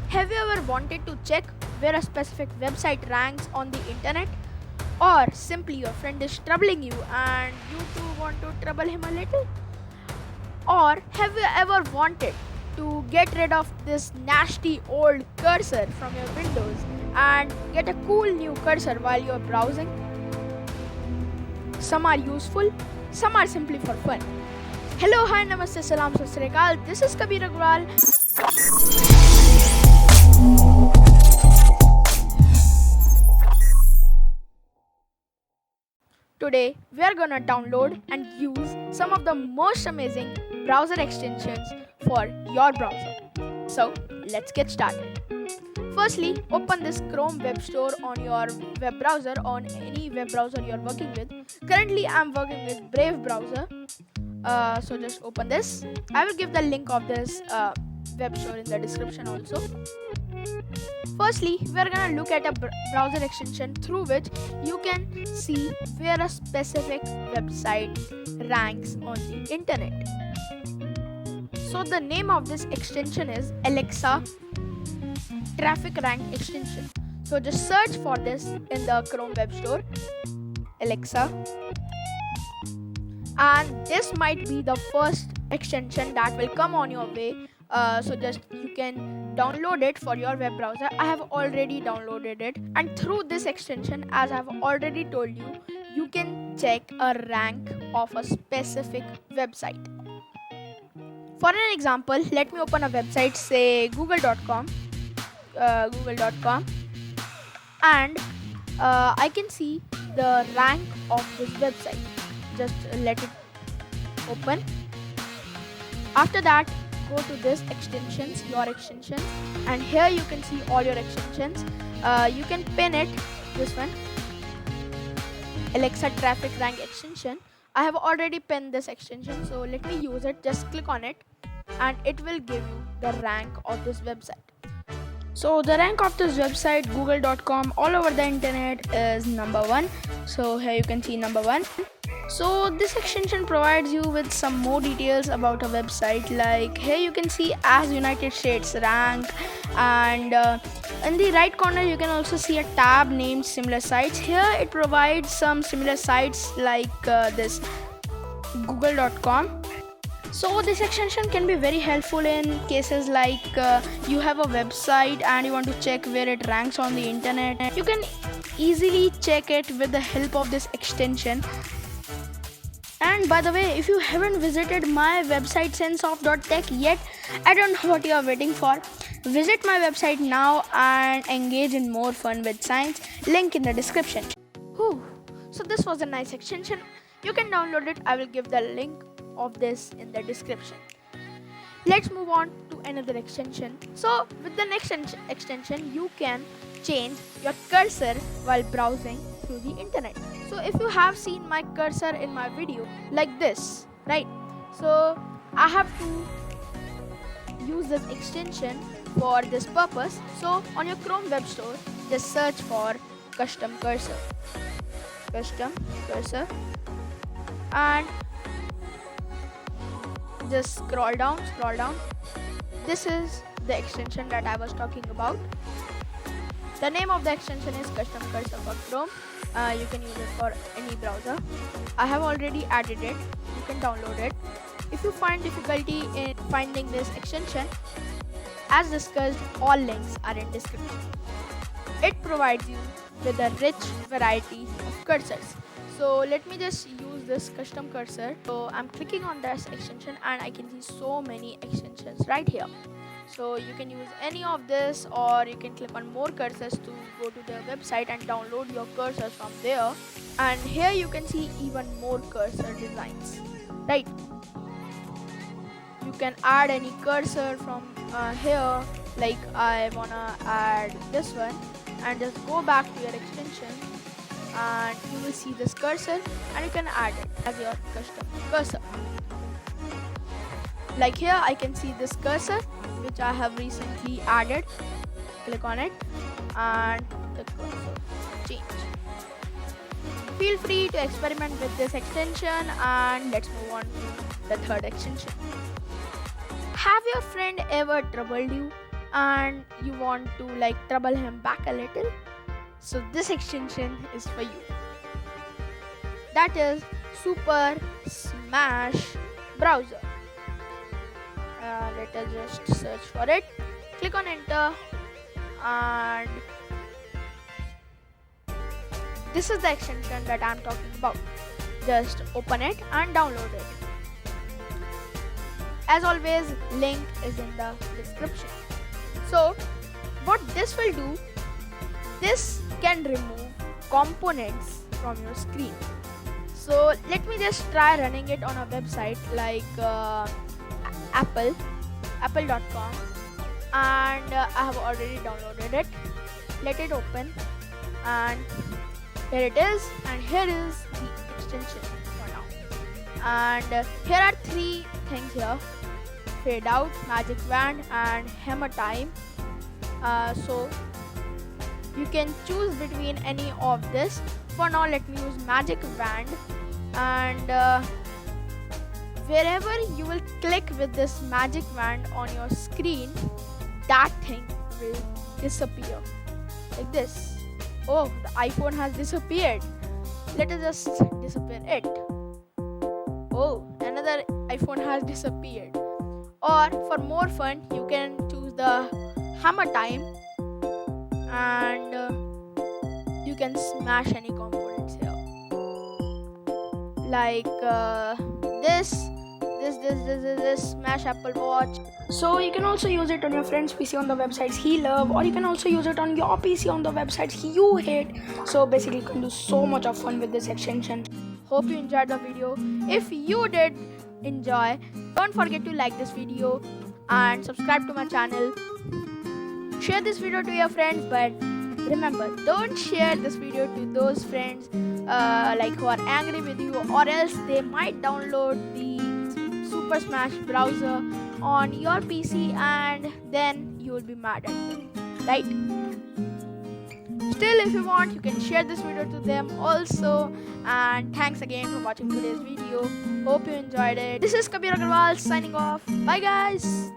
Have you ever wanted to check where a specific website ranks on the internet? Or simply your friend is troubling you and you too want to trouble him a little? Or have you ever wanted to get rid of this nasty old cursor from your Windows and get a cool new cursor while you're browsing? Some are useful, some are simply for fun. Hello, hi, namaste, salam, sat sri akal. This is Kabir Agrawal. Today, we are gonna download and use some of the most amazing browser extensions for your browser. So, let's get started. Firstly, open this Chrome Web Store on your web browser, on any web browser you're working with. Currently, I'm working with Brave browser. So just open this. I will give the link of this web store in the description also. Firstly, we are gonna look at a browser extension through which you can see where a specific website ranks on the internet. So the name of this extension is Alexa Traffic Rank Extension. So just search for this in the Chrome Web Store, Alexa, and this might be the first extension that will come on your way. So just you can download it for your web browser. I have already downloaded it, and through this extension, as I have already told you, you can check a rank of a specific website. For an example, let me open a website, say google.com, and I can see the rank of this website. Just let it open. After that, go to this extensions, your extensions, and here you can see all your extensions. You can pin it, this one, Alexa Traffic Rank Extension. I have already pinned this extension, so let me use it. Just click on it and it will give you the rank of this website. So the rank of this website, google.com, all over the internet is number 1. So here you can see number 1. So this extension provides you with some more details about a website, like here you can see as United States rank, and in the right corner you can also see a tab named similar sites. Here it provides some similar sites like this google.com. So this extension can be very helpful in cases like you have a website and you want to check where it ranks on the internet. You can easily check it with the help of this extension. And by the way, if you haven't visited my website senseof.tech yet, I don't know what you are waiting for. Visit my website now and engage in more fun with science. Link in the description. Whew. So this was a nice extension. You can download it. I will give the link of this in the description. Let's move on to another extension. So with the next extension, you can change your cursor while browsing through the internet. So if you have seen my cursor in my video like this, right? So I have to use this extension for this purpose. So on your Chrome Web Store, just search for custom cursor, and just scroll down. This is the extension that I was talking about. The name of the extension is Custom Cursor for Chrome. You can use it for any browser. I have already added it. You can download it. If you find difficulty in finding this extension, as discussed, all links are in description. It provides you with a rich variety of cursors. So let me just use this custom cursor. So I'm clicking on this extension and I can see so many extensions right here. So you can use any of this, or you can click on more cursors to go to their website and download your cursor from there. And here you can see even more cursor designs, right? You can add any cursor from here, like I wanna add this one, and just go back to your extension and you will see this cursor and you can add it as your custom cursor. Like here I can see this cursor which I have recently added. Click on it and the cursor change. Feel free to experiment with this extension, and let's move on to the third extension. Have your friend ever troubled you and you want to like trouble him back a little, so this extension is for you. That is Super Smash Browser. Let us just search for it. Click on enter, and this is the extension that I'm talking about. Just open it and download it. As always, link is in the description. So what this will do, this can remove components from your screen. So let me just try running it on a website like apple.com, and I have already downloaded it. Let it open, and here it is, and here is the extension for now. And here are three things here: fade out, magic wand, and hammer time. So you can choose between any of this. For now, let me use magic wand, and wherever you will click with this magic wand on your screen, that thing will disappear like this. Oh, the iPhone has disappeared. Let us just disappear it. Oh, another iPhone has disappeared. Or for more fun, you can choose the hammer time, and you can smash any components here, like this smash Apple Watch. So you can also use it on your friend's PC on the websites he love, or you can also use it on your PC on the websites you hate. So basically you can do so much of fun with this extension. Hope you enjoyed the video. If you did enjoy, don't forget to like this video and subscribe to my channel. Share this video to your friends, but remember, don't share this video to those friends like who are angry with you, or else they might download the Super Smash browser on your PC and then you will be mad at them, right? Still, if you want, you can share this video to them also. And thanks again for watching today's video. Hope you enjoyed it. This is Kabir Agarwal signing off. Bye guys.